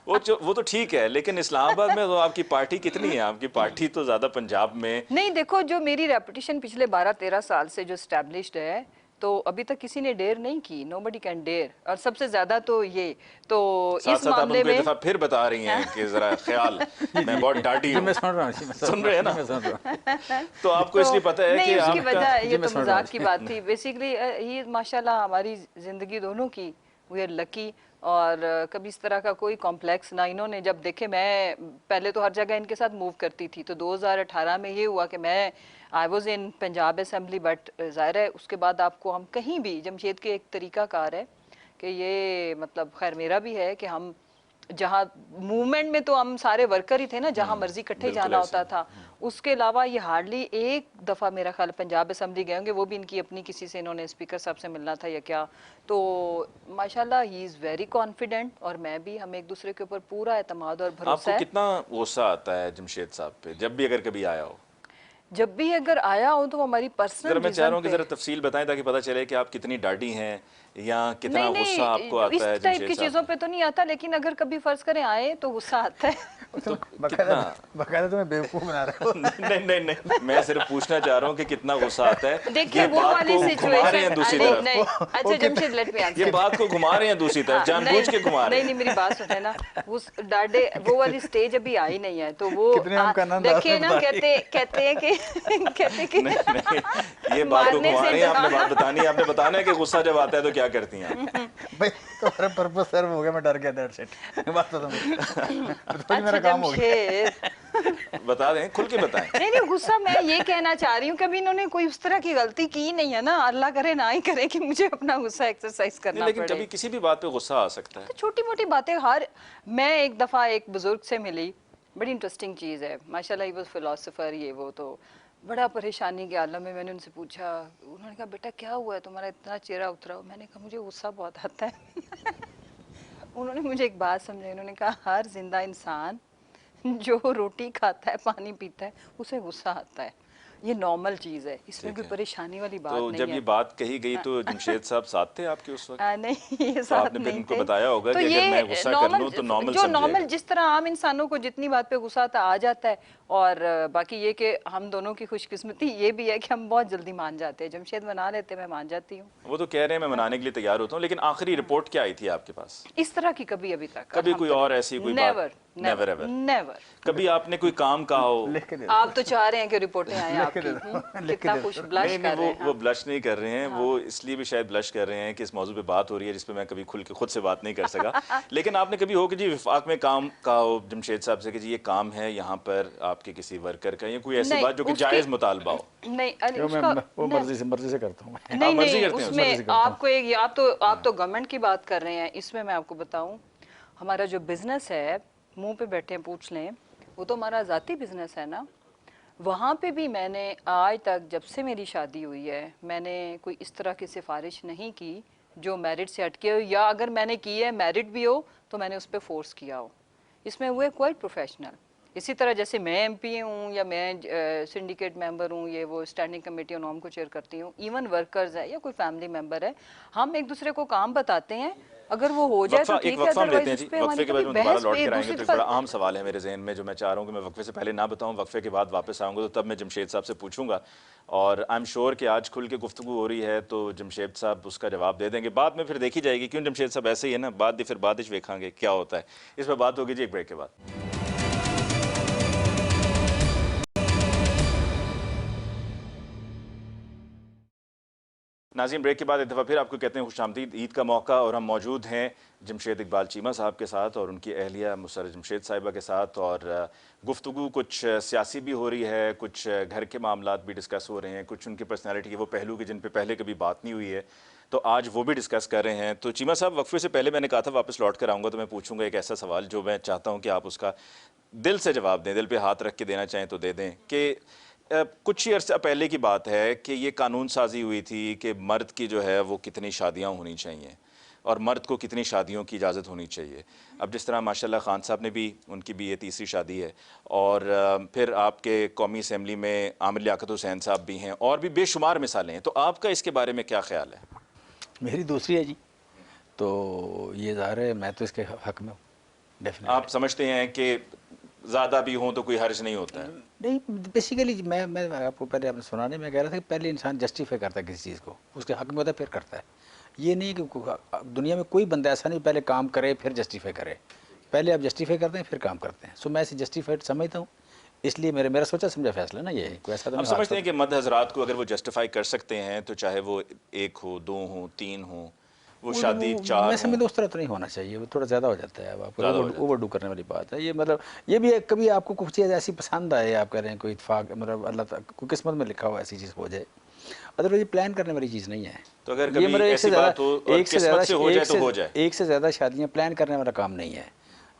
वो तो ठीक है, लेकिन इस्लामाबाद में तो आपकी पार्टी कितनी है? आपकी पार्टी तो ज्यादा पंजाब में। नहीं देखो, जो मेरी रेपुटेशन पिछले 12-13 साल से जो स्टैब्लिश्ड है, तो अभी तक किसी ने डेयर नहीं की, नोबडी कैन डेयर, और सबसे ज्यादा तो ये तो साथ इस साथ आप मामले हमको एक में दफा फिर बता रही हैं कि जरा ख्याल, मैं बहुत डांटी जी हूँ। मैं सुन रहा हूँ, जी मैं सुन रहे हैं ना? जी, मैं सुन रहा हूँ। तो आपको इसलिए पता है नहीं, कि उसकी आपका वजह जी, ये मैं तो सुन रहा हूँ, मजाक की बात थी। बेसिकली ये माशाल्लाह हमारी जिंदगी दोनों की, वी आर लकी, और कभी इस तरह का कोई कॉम्प्लेक्स ना। इन्होंने जब देखे, मैं पहले तो हर जगह इनके साथ मूव करती थी, तो 2018 में ये हुआ कि मैं I was in Punjab assembly, but ज़ाहिर है उसके बाद आपको हम कहीं भी, जमशेद के एक तरीका कार है कि ये मतलब खैर मेरा भी है कि हम जहाँ मूवमेंट में तो हम सारे वर्कर ही थे ना, जहाँ मर्जी इकट्ठे बिल्कुल जाना ऐसे। होता था। उसके अलावा ये हार्डली एक दफ़ा मेरा ख्याल पंजाब असेंबली गए होंगे, वो भी इनकी अपनी किसी से, इन्होंने स्पीकर साहब से मिलना था या क्या। तो माशाल्लाह ही इज़ वेरी कॉन्फिडेंट, और मैं भी, हम एक दूसरे के ऊपर पूरा एतमाद और भरोसा आपको है। कितना गुस्सा आता है जमशेद साहब पे जब भी अगर कभी आया हो? जब भी अगर आया हो तो वो हमारी पर्सनल जरा मैं चाह रहा हूँ कि रीज़न जरा तफसील बताएं ताकि पता चले कि आप कितनी डाडी हैं या कितना नहीं गुस्सा आपको नहीं, इस आता है टाइप की जमशेद चीज़ों साहब पे तो नहीं आता, लेकिन अगर कभी फर्ज करें आए तो गुस्सा आता है। तो बकायदा कितना? बकायदा तुम्हें बेवकूफ़ बना रहे हो। नहीं नहीं नहीं, मैं सिर्फ पूछना चाह रहा हूँ कि कितना गुस्सा आता है। देखिए ये वो बात वाली को घुमा रहे हैं दूसरी सिचुएशन तरफ, नहीं, अच्छा जमशेद लेट मी ये आंसर। बात को घुमा रहे हैं दूसरी तरफ, जानबूझ के घुमा रहे नहीं हैं। नहीं, मेरी बात सुने ना, उस डाडे वो वाली स्टेज अभी आई नहीं है, तो वो कितने हम का आनंद देखिए आपने ना, बताई। कहते हैं कि कहते कि नहीं नहीं, ये बात को मारने घुमा से रही हैं, आपने डरा। बात बतानी है, आपने बताना है कि गुस्सा जब आता है तो क्या करती हैं आप? भाई तुम्हारा पर्पस सर्व हो गया, मैं डर गया, दैट्स इट। बात तो अच्छा मेरा काम हो गया। जमशेद, बता दें, खुल के बताएं। नहीं नहीं, गुस्सा मैं ये कहना चाह रही हूँ कि अभी इन्होंने कोई उस तरह की गलती की नहीं है ना, अल्लाह करे ना ही करे कि मुझे अपना गुस्सा एक्सरसाइज नहीं, करना लेकिन पड़े। कभी किसी भी बात पे गुस्सा आ सकता है। तो छोटी मोटी बातें हर, मैं एक दफ़ा एक बुजुर्ग से मिली, बड़ी इंटरेस्टिंग चीज़ है माशाल्लाह, ही वाज फिलोसोफर, ये वो, तो बड़ा परेशानी के आलम में मैंने उनसे पूछा, उन्होंने कहा बेटा क्या हुआ है तुम्हारा इतना चेहरा उतरा हुआ? मैंने कहा मुझे गुस्सा बहुत आता है। उन्होंने मुझे एक बात समझाई, उन्होंने कहा हर जिंदा इंसान जो रोटी खाता है, पानी पीता है, उसे गुस्सा आता है, ये नॉर्मल चीज़ है, इसमें ठीक कोई है। परेशानी वाली बात तो नहीं जब है। ये बात कही गई तो जमशेद साहब साथ थे आपके उस वक्त? नहीं, ये तो साथ आपने फिर नहीं उनको थे। बताया होगा तो कि अगर ये मैं गुस्सा कर लूं तो नॉर्मल जो नॉर्मल, समझेगा। जिस तरह आम इंसानों को जितनी बात पे गुस्सा आता आ जाता है, और बाकी ये कि हम दोनों की खुशकिस्मती ये भी है कि हम बहुत जल्दी मान जाते हैं। जमशेद मना लेते, मैं मान जाती हूँ। वो तो कह रहे हैं मैं मनाने के लिए तैयार होता हूँ, लेकिन आखिरी रिपोर्ट क्या आई थी आपके पास? इस तरह की कभी अभी तक कभी कोई और ऐसी कोई बात? Never Never ever? नेवर। कभी आपने कोई काम कहा हो? लिख के दे दो। आप तो चाह रहे हैं कि रिपोर्टें आए लिख के आपकी, दे दो, लिख के कितना दे दो। खुश ब्लश नहीं कर नहीं, रहे हैं। वो ब्लश नहीं कर रहे हैं, वो इसलिए भी शायद ब्लश कर रहे हैं कि इस मौजू पे बात हो रही है जिस पे मैं कभी खुल के खुद से बात नहीं कर सका। लेकिन आपने कभी हो कि जी विफाक में काम कहा हो जमशेद साहब से कि जी ये काम है यहाँ पर आपके किसी वर्कर का, या कोई ऐसी नहीं, बात जो कि उसकी- जायज़ मुतालबा हो? नहीं अली, वो उसका वो नहीं। मर्जी से करता हूँ मैं। नहीं मर्जी नहीं, करते हैं, मर्जी उसमें करता हूँ। आपको एक, आप तो गवर्नमेंट की बात कर रहे हैं, इसमें मैं आपको बताऊं, हमारा जो बिजनेस है, मुंह पे बैठे हैं पूछ लें, वो तो हमारा ज़ाती बिजनेस है ना। वहाँ पे भी मैंने आज तक, जब से मेरी शादी हुई है, मैंने कोई इस तरह की सिफारिश नहीं की जो मेरिट से हटके हो, या अगर मैंने की है मेरिट भी हो तो मैंने उस पर फोर्स किया हो। इसमें वो क्वाइट प्रोफेशनल, इसी तरह जैसे मैं एमपी हूँ या मैं सिंडिकेट मेंबर हूँ, ये वो स्टैंडिंग कमेटी ऑन नॉर्म को चेयर करती हूँ, इवन वर्कर्स है या कोई फैमिली मेंबर है, हम एक दूसरे को काम बताते हैं, अगर वो हो जाए तो एक ठीक है, वक्फा हम लेते अदरवाइज हैं उस जी। पर हमारी वक्फे के बाद कभी हम दोबारा बहस लौट पे कर आएंगे, दूसरी तो एक दफा। बड़ा अहम सवाल है मेरे जहन में जो मैं चाह रहा हूँ कि मैं वक्फे से पहले ना बताऊँ, वक्फे के बाद वापस आऊँगा तो तब मैं जमशेद साहब से पूछूंगा, और आई एम श्योर कि आज खुल के गुफ्तगू हो रही है तो जमशेद साहब उसका जवाब दे देंगे। बाद में फिर देखी जाएगी, क्यों जमशेद साहब ऐसे ही है ना, बाद फिर बाद वेखांगे क्या होता है। इस पर बात होगी जी एक ब्रेक के बाद। नाज़रीन, ब्रेक के बाद एक दफ़ा फिर आपको कहते हैं खुशामदीद, ईद का मौका, और हम मौजूद हैं जमशेद इकबाल चीमा साहब के साथ और उनकी अहलिया मुसर्रत जमशेद साहिबा के साथ, और गुफ्तगू कुछ सियासी भी हो रही है, कुछ घर के मामलात भी डिस्कस हो रहे हैं, कुछ उनकी पर्सनैलिटी के वो पहलू के जिन पे पहले कभी बात नहीं हुई है, तो आज वो भी डिस्कस कर रहे हैं। तो चीमा साहब, वक्फे से पहले मैंने कहा था वापस लौट कर आऊँगा तो मैं पूछूंगा एक ऐसा सवाल जो मैं चाहता हूँ कि आप उसका दिल से जवाब दें, दिल पे हाथ रख के देना चाहें तो दे दें, कि कुछ ही अर्सा पहले की बात है कि ये कानून साजी हुई थी कि मर्द की जो है वो कितनी शादियां होनी चाहिए और मर्द को कितनी शादियों की इजाज़त होनी चाहिए। अब जिस तरह माशाल्लाह खान साहब ने भी, उनकी भी ये तीसरी शादी है, और फिर आपके कौमी असम्बली में आमिर लियाकत हुसैन साहब भी हैं, और भी बेशुमार मिसालें हैं। तो आपका इसके बारे में क्या ख्याल है? मेरी दूसरी है जी, तो ये ज़ाहिर है मैं तो इसके हक में हूँ आप डेफिनेटली। समझते हैं कि ज़्यादा भी हों तो कोई हर्ज नहीं होता है? नहीं, बेसिकली मैं आपको पहले आपने सुना नहीं, मैं कह रहा था कि पहले इंसान जस्टिफाई करता है किसी चीज़ को, उसके हक में होता है फिर करता है। ये नहीं कि दुनिया में कोई बंदा ऐसा नहीं पहले काम करे फिर जस्टिफाई करे, पहले आप जस्टिफाई करते हैं फिर काम करते हैं। सो मैं इसे जस्टिफाइड समझता हूँ, इसलिए मेरा सोचा समझा फैसला ना ये है, कोई ऐसा तो हम नहीं समझते हादसा। हैं कि मर्द हजरात को अगर वो जस्टिफाई कर सकते हैं तो चाहे वो एक हो, दो हो, तीन हो, वो शादी मैं चार हो, समझता उस तरह तो नहीं होना चाहिए, वो थोड़ा ज़्यादा हो जाता है। अब आपको ज़्यादा हो जाता ओवर डू करने वाली बात है ये, मतलब ये भी है कभी आपको कुछ चीज़ ऐसी पसंद आए, आप कह रहे हैं कोई इत्फाक, मतलब अल्लाह ताला को किस्मत में लिखा हो ऐसी चीज़ हो जाए, अदरवाइज ये प्लान करने वाली चीज़ नहीं है। है। तो अगर ये कभी मतलब ऐसी बात हो और किस्मत से हो जाए तो हो जाए। एक से ज़्यादा शादियाँ प्लान करने वाला काम नहीं है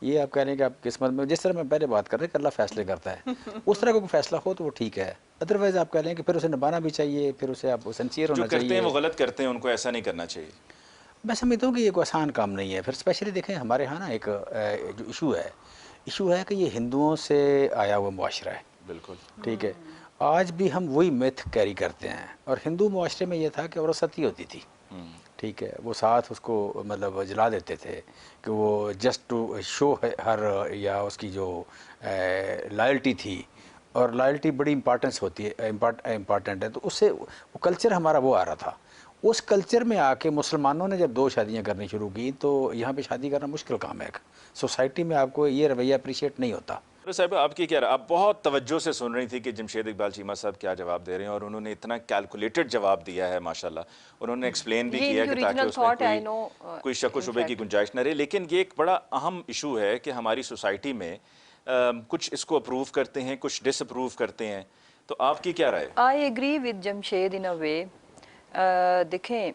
ये। आप कह रहे हैं कि आप किस्मत में, जिस तरह मैं पहले बात कर रहे हैं कि अल्लाह फैसले करता है, उस तरह का कोई फैसला हो तो वो ठीक है, अदरवाइज़ आप कह रहे हैं कि फिर उसे निभाना भी चाहिए, फिर उसे आप सिंसियर जो होना करते हैं वो चाहिए। गलत करते हैं, उनको ऐसा नहीं करना चाहिए। मैं समझता हूँ कि ये कोई आसान काम नहीं है। फिर स्पेशली देखें हमारे यहाँ ना एक जो इशू है कि ये हिंदुओं से आया हुआ मुआशरा है, बिल्कुल। ठीक है। आज भी हम वही मिथ कैरी करते हैं, और हिंदू मुआशरे में ये था कि औरत सती होती थी, ठीक है, वो साथ उसको मतलब जला देते थे कि वो जस्ट टू शो हर, या उसकी जो लॉयल्टी थी, और लॉयल्टी बड़ी इंपॉर्टेंस होती है, इम्पॉर्टेंट है, तो उससे वो कल्चर हमारा वो आ रहा था। उस कल्चर में आके मुसलमानों ने जब दो शादियां करनी शुरू की तो यहाँ पे शादी करना मुश्किल काम है। सोसाइटी में आपको ये रवैया अप्रिशिएट नहीं होता। तो साहब, आपकी क्या आप बहुत तवज्जो से सुन रही थी कि जमशेद इकबाल चीमा साहब क्या जवाब दे रहे हैं, और उन्होंने इतना कैलकुलेटेड जवाब दिया है माशाल्लाह। उन्होंने एक्सप्लेन भी ये किया इनकी कि ताकि ओरिजिनल उसमें थॉट है, आई नो। कोई शक व शुबे की इनफैक्ट गुंजाइश न रहे। लेकिन ये एक बड़ा अहम इशू है कि हमारी सोसाइटी में कुछ इसको अप्रूव करते हैं, कुछ डिसअप्रूव करते हैं। तो आपकी क्या राय है? आई एग्री विद जमशेद इन अ वे। देखें,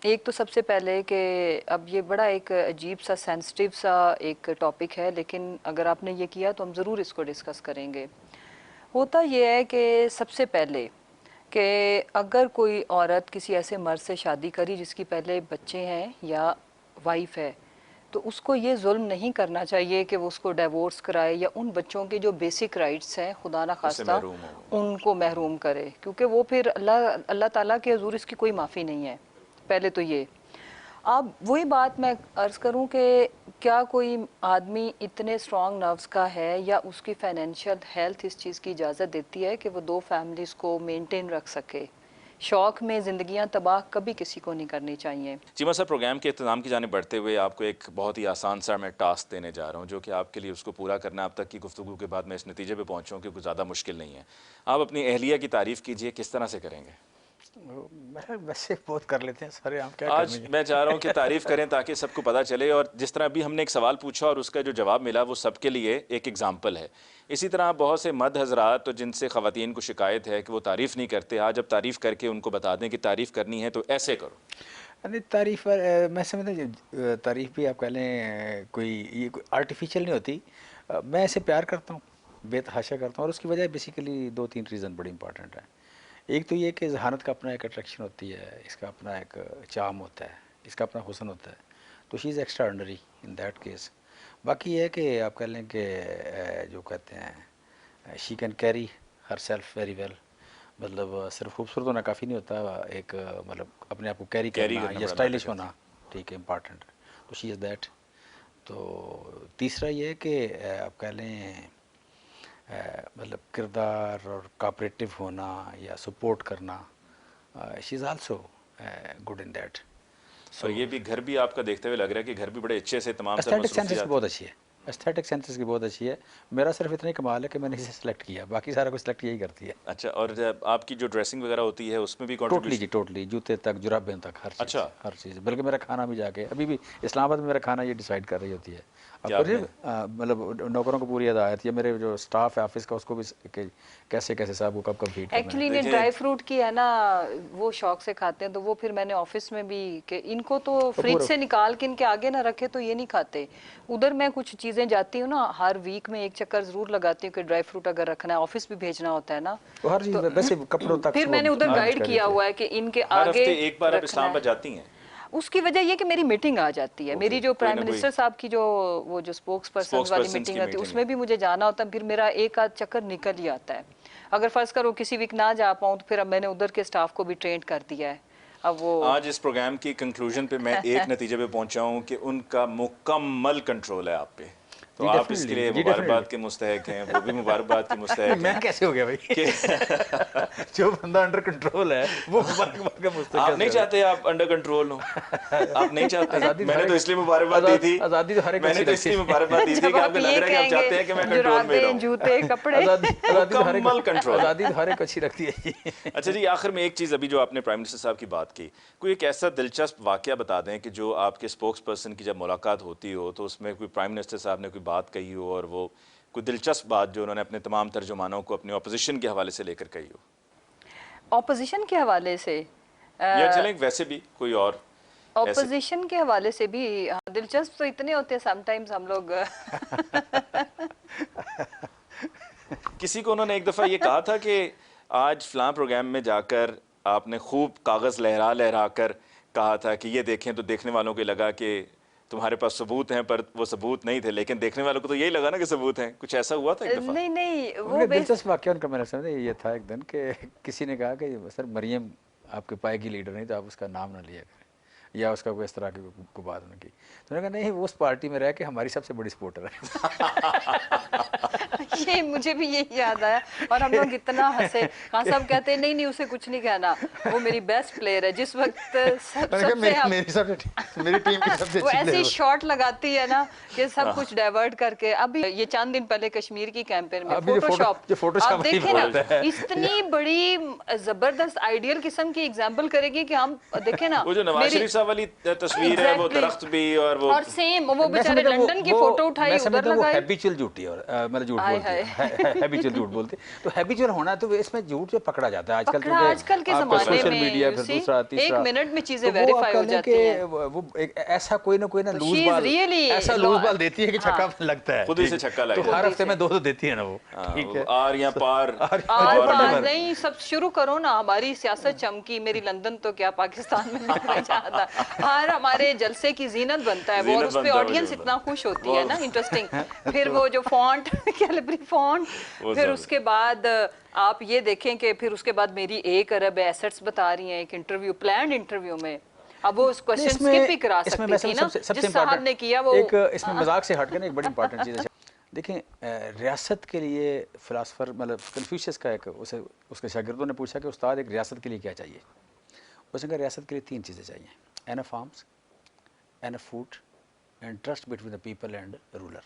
एक तो सबसे पहले कि अब ये बड़ा एक अजीब सा सेंसिटिव सा एक टॉपिक है, लेकिन अगर आपने ये किया तो हम ज़रूर इसको डिस्कस करेंगे। होता ये है कि सबसे पहले कि अगर कोई औरत किसी ऐसे मर्द से शादी करी जिसकी पहले बच्चे हैं या वाइफ है, तो उसको ये जुल्म नहीं करना चाहिए कि वो उसको डिवोर्स कराए या उन बच्चों के जो बेसिक राइट्स हैं खुदा ना उससे खास्ता महरूम हो। उनको महरूम करे, क्योंकि वो फिर अल्लाह अल्लाह ताला के हुजूर इसकी कोई माफ़ी नहीं है। पहले तो ये। अब वही बात मैं अर्ज़ करूं कि क्या कोई आदमी इतने स्ट्रॉन्ग नर्व्स का है या उसकी फाइनेंशियल हेल्थ इस चीज़ की इजाज़त देती है कि वो दो फैमिलीज़ को मेंटेन रख सके। शौक में ज़िंदगियां तबाह कभी किसी को नहीं करनी चाहिए। चीमा साहब, प्रोग्राम के इख्तिताम की जाने बढ़ते हुए आपको एक बहुत ही आसान सा मैं टास्क देने जा रहा हूँ, जो कि आपके लिए उसको पूरा करना, अब तक की गुफ्तगू के बाद मैं इस नतीजे पे पहुँचा हूँ कि कुछ ज़्यादा मुश्किल नहीं है। आप अपनी अहलिया की तारीफ़ कीजिए, किस तरह से करेंगे? मेरा वैसे बहुत कर लेते हैं सारे, हम क्या आज करने मैं चाह रहा हूँ कि तारीफ़ करें ताकि सबको पता चले, और जिस तरह अभी हमने एक सवाल पूछा और उसका जो जवाब मिला वो सबके लिए एक एग्जाम्पल है। इसी तरह बहुत से मर्द हजरात तो जिनसे ख़वातीन को शिकायत है कि वो तारीफ़ नहीं करते, आज अब तारीफ़ करके उनको बता दें कि तारीफ़ करनी है तो ऐसे करो। नहीं, तारीफ़ मैं समझता हूँ तारीफ़ भी आप कह लें कोई ये कोई आर्टिफिशियल नहीं होती। मैं इसे प्यार करता हूँ, बेतहाशा करता हूँ, और उसकी वजह बेसिकली दो तीन रीज़न बड़ी इंपॉर्टेंट है। एक तो ये कि जहानत का अपना एक अट्रैक्शन होती है, इसका अपना एक चार्म होता है, इसका अपना हुस्न होता है, तो she is extra ordinary in that case. बाकी ये है कि आप कह लें कि जो कहते हैं she can carry her self very well, मतलब सिर्फ खूबसूरत होना काफ़ी नहीं होता, एक मतलब अपने आप को कैरी कैरी करना करना या बड़ा स्टाइलिश मैटर करता होना, ठीक है, इम्पॉर्टेंट। तो शी इज़ दैट। तो तीसरा ये है कि आप कह लें मतलब किरदार और कोऑपरेटिव होना या सपोर्ट करना, she is also good in that. और ये भी घर भी आपका देखते हुए लग रहा है कि घर भी बड़े अच्छे से तमाम सर एस्थेटिक सेंसेस की मसरूफियात। बहुत अच्छी है, एस्थेटिक सेंसेस की बहुत अच्छी है। मेरा सिर्फ इतना ही कमाल है कि मैंने इसे सेलेक्ट किया, बाकी सारा कुछ सेलेक्ट यही करती है। अच्छा, और जब आपकी जो ड्रेसिंग वगैरह होती है उसमें भी टोटली जी, कंट्रीब्यूशन। टोटली, जूते तक, जुराबें तक, हर चीज़, अच्छा, हर चीज़। बल्कि मेरा खाना भी जाके अभी भी इस्लामाबाद में मेरा खाना ये डिसाइड कर रही होती है। क्या आपको आपने मतलब नौकरों को पूरी हदायत, या मेरे जो स्टाफ है ऑफिस का उसको भी कि कैसे कैसे साहब को कब कब फीड करना है। एक्चुअली इन्हें देखें ड्राई फ्रूट की है ना, वो शौक से खाते हैं, तो वो फिर मैंने ऑफिस में भी कि इनको तो वो फ्रिज पूरा से निकाल के इनके आगे ना रखे तो ये नहीं खाते। उधर मैं कुछ चीजें जाती हूँ ना, हर वीक में एक चक्कर जरूर लगाती हूँ कि ड्राई फ्रूट अगर रखना है, ऑफिस भी भेजना होता है ना, वो हर चीज़ तो वैसे कपड़ों तक फिर मैंने उधर सुबह मैनेज गाइड कर किया देते हैं। हुआ है कि इनके हर आगे हफ्ते एक बार आप रखना इस्लामाबाद है। जाती हैं? उसकी वजह ये कि मेरी मीटिंग आ जाती है, ओके, मेरी जो कोई प्राइम ना कोई मिनिस्टर साहब की जो वो जो स्पोक्स पर्सन स्पोक्स वाली पर्सन मीटिंग की आती है, मीटिंग है। उसमें भी मुझे जाना होता है, फिर मेरा एक आध चक्कर निकल ही आता है। अगर फर्ज करो किसी वीक ना जा पाऊँ तो फिर अब मैंने उधर के स्टाफ को भी ट्रेन कर दिया है, अब वो आज इस प्रोग्राम की कंक्लूजन पे मैं एक नतीजे पे पहुंचा हूं कि उनका मुकम्मल कंट्रोल है आप पे। तो जी आप इसके लिए डेफिनेटली, जी डेफिनेटली। मुबारकबाद के मुस्तहक हैं, वो भी मुबारकबाद के नहीं, मुस्तहक मैं हैं कैसे हो गया भाई? कि जो बंदा अंडर कंट्रोल है वो मुबारकबाद का मुस्तक आप कैसे नहीं हो गया? चाहते आप अंडर कंट्रोल हो। आप नहीं चाहते। आज़ादी तो हर मैंने तो एक, इसलिए मुबारकबाद दी थी, आज़ादी तो हर एक मैंने अच्छी तो लगती इसलिए मुबारकबाद दी थी जब कि आप आपको लग ये रहा है कि आप कहेंगे चाहते हैं कि मैं कंट्रोल में जुराबें रहूं। जूते कपड़े आज़ादी, मुकम्मल कंट्रोल। आज़ादी तो हर एक अच्छी लगती है जी। अच्छा जी, आखिर में एक चीज़, अभी जो आपने प्राइम मिनिस्टर साहब की बात की, कोई एक ऐसा दिलचस्प वाकया बता दें कि जो आपके स्पोक्स पर्सन की जब मुलाकात होती हो तो उसमें कोई प्राइम मिनिस्टर साहब ने कोई बात कही हो और वो कोई दिलचस्प बात जो उन्होंने अपने तमाम तर्जुमानों को अपनी ऑपोजिशन के हवाले से लेकर कही हो। ऑपोजिशन के हवाले से, या चलें वैसे भी कोई और ऐसे ऑपोजिशन के हवाले से भी, हाँ, दिलचस्प तो इतने होते हैं समटाइम्स हम लोग किसी को उन्होंने एक दफ़ा ये कहा था कि आज फलां प्रोग्राम में जाकर आपने खूब कागज़ लहरा लहरा कर कहा था कि ये देखें, तो देखने वालों को लगा कि तुम्हारे पास सबूत हैं, पर वो सबूत नहीं थे, लेकिन देखने वालों को तो यही लगा ना कि सबूत हैं। कुछ ऐसा हुआ था एक दफ़ा? नहीं नहीं, वो उनका बेस दिलचस्प वाकया उनका मैंने समझा ये था एक दिन कि किसी ने कहा कि सर मरियम आपके पाए की लीडर नहीं तो आप उसका नाम ना लिया करें, या उसका कोई इस तरह की को बात उन्होंने की। तो उन्होंने कहा नहीं, वो उस पार्टी में रह के हमारी सबसे बड़ी सपोर्टर है। ये मुझे भी यही याद आया और हम लोग इतना हंसे। खान साहब कहते हैं नहीं नहीं उसे कुछ नहीं कहना, वो मेरी बेस्ट प्लेयर है जिस वक्त सबसे मेरी टीम की सबसे वो अच्छी ऐसी प्लेयर शॉट लगाती है ना कि सब कुछ डाइवर्ट करके। अभी ये चंद दिन पहले कश्मीर की कैंपेन में अभी जो फोटोशॉप आप वाली देखें ना, बात है। इतनी बड़ी जबरदस्त आइडियल किस्म की एग्जाम्पल करेगी कि हम देखें ना, वो जो नवाज मेरी शरीफ साहब वाली तस्वीर है, वो Exactly. दरख्त भी और वो और सेम वो मैं बेचारे समझता हूँ लंदन की फोटो उठाई मैं उधर समझता हूँ वो लगाई। हैबिचुअल झूठी और मतलब झूठ हाय बोलती है, हैबिचुअल झूठ बोलती है। तो हैबिचुअल होना तो इसमें झूठ जो पकड़ा जाता है आजकल, पकड़ा आजकल के आपका जमाने सोशल में मीडिया, फिर see, दूसरा एक तीसरा, मिनट में चीजें तो वो आप वेरीफाई कह हो लें जाती कि हैं। वो एक ऐसा कोई ना तो loose she is ball, really ऐसा लो- लूज बॉल देती है कि छक्का हाँ, लगता है, खुद ही से ठीक है? छक्का लग तो जाता हर है। हफ्ते में 2 देती है ना वो, हाँ, ठीक है? आर या पार आज और बात whatever। नहीं, सब शुरू करो ना, हमारी सियासत चमकी, मेरी लंदन तो क्या पाकिस्तान में निकल जाता। हर हमारे जलसे की जीनत बनता है वो, और जीनत उस पे बनता है, ऑडियंस मुझे इतना खुश होती है ना, इंटरेस्टिंग। फिर तो वो जो फॉन्ट कैलिब्री फॉन्ट, वो फिर सब उसके बाद आप ये देखें कि फिर उसके बाद मेरी 1 अरब एसेट्स बता रही हैं एक इंटरव्यू, प्लान्ड इंटरव्यू में। अब वो उस नहीं, क्वेश्चन स्किप भी करा इसमें सकती मैं थी समझ ना, सबसे जिस साहब ने किया वो। एक इसमें मजाक से हट के ना एक बड़ी इंपॉर्टेंट चीज़ है। देखें रियासत के लिए फिलासफर मतलब कन्फ्यूशियस का एक उसे उसके शागिर्दों ने पूछा कि उस्ताद एक रियासत के लिए क्या चाहिए। उसने कहा रियासत के लिए 3 चीज़ें चाहिए, enough arms, enough food and trust between the people and ruler.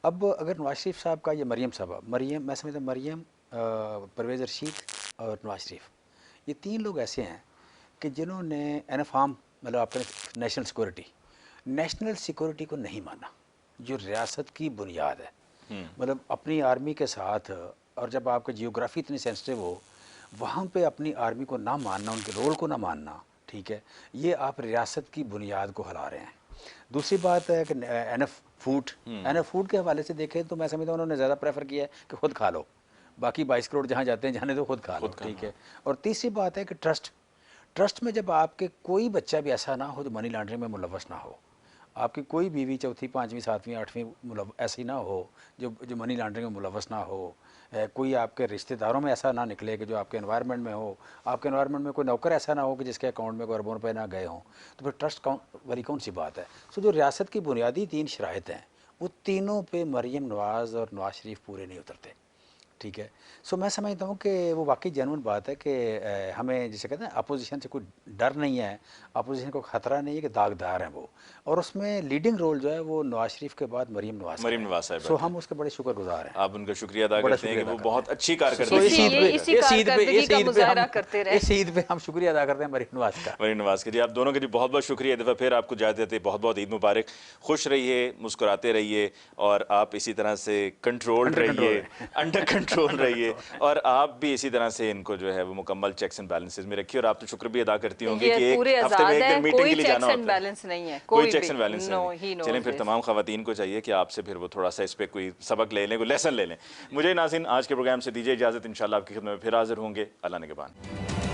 अब अगर नवाज शरीफ साहब का या मरियम साहब, मरियम मैं समझता मरियम, परवेज़ रशीद और नवाज शरीफ, ये 3 लोग ऐसे हैं कि जिन्होंने एनफ आर्म मतलब आपने नेशनल सिक्योरिटी को नहीं माना जो रियासत की बुनियाद है। मतलब अपनी आर्मी के साथ, और जब आपकी जियोग्राफी इतनी सेंसिटिव हो वहाँ पे अपनी आर्मी को ना मानना, उनके रोल को ना मानना, ठीक है, ये आप रियासत की बुनियाद को हिला रहे हैं। दूसरी बात है कि एनफ फूड के हवाले से देखें तो मैं समझता हूँ उन्होंने ज़्यादा प्रेफर किया है कि खुद खा लो, बाकी 22 करोड़ जहाँ जाते हैं जाने तो खुद खा लो, ठीक है। और तीसरी बात है कि ट्रस्ट में जब आपके कोई बच्चा भी ऐसा ना हो जो मनी लॉन्ड्रिंग में मुलव्वस ना हो, आपकी कोई बीवी चौथी पाँचवीं सातवीं आठवीं ऐसी ना हो जो मनी लॉन्ड्रिंग में मुलवस ना हो। कोई आपके रिश्तेदारों में ऐसा ना निकले कि जो आपके एनवायरनमेंट में हो, आपके एनवायरनमेंट में कोई नौकर ऐसा ना हो कि जिसके अकाउंट में कोई अरबों रुपये ना गए हों, तो फिर ट्रस्ट वाली कौन सी बात है। सो जो रियासत की बुनियादी 3 शराइत हैं वो तीनों पे मरीम नवाज़ और नवाज शरीफ पूरे नहीं उतरते, ठीक है। सो मैं समझता हूँ कि वो वाकई जेन्युइन बात है कि हमें जिसे कहते हैं अपोजिशन से कोई डर नहीं है, अपोजिशन को ख़तरा नहीं है कि दागदार हैं वो, और उसमें लीडिंग रोल जो है वो नवाज शरीफ के बाद मरीम नवाज साहब। सो हम उसके बड़े शुक्रगुजार हैं। आप उनका शुक्रिया अदा करते हैं कि वो बहुत अच्छी इस ईद पे हम शुक्रिया अदा करते हैं मरीम नवाज का। मरीम नवाज के जी, आप दोनों के लिए बहुत बहुत शुक्रिया। दफ़ा फिर आपको इजाज़त देते बहुत बहुत ईद मुबारक। खुश रहिए, मुस्कुराते रहिए और आप इसी तरह से कंट्रोल्ड रहिए, अंडर कंट्रोल रहिए, और आप भी इसी तरह से इनको जो है वो मुकम्मल चेक्स एंड बैलेंसेस में रखिए। और आप तो शुक्र भी अदा करती होंगी कि एक हफ्ते में एक दिन मीटिंग के लिए जाना होता है, बैलेंस नहीं है, कोई चेक्स एंड बैलेंस नहीं। चलें फिर तमाम ख़वातीन को चाहिए कि आपसे फिर वो थोड़ा सा इस पर कोई सबक ले लें, कोई लेसन ले लें। मुझे नाज़रीन आज के प्रोग्राम से दीजिए इजाज़त, इंशाल्लाह आपकी खिदमत में फिर हाजिर होंगे। अल्लाह ने के बाद।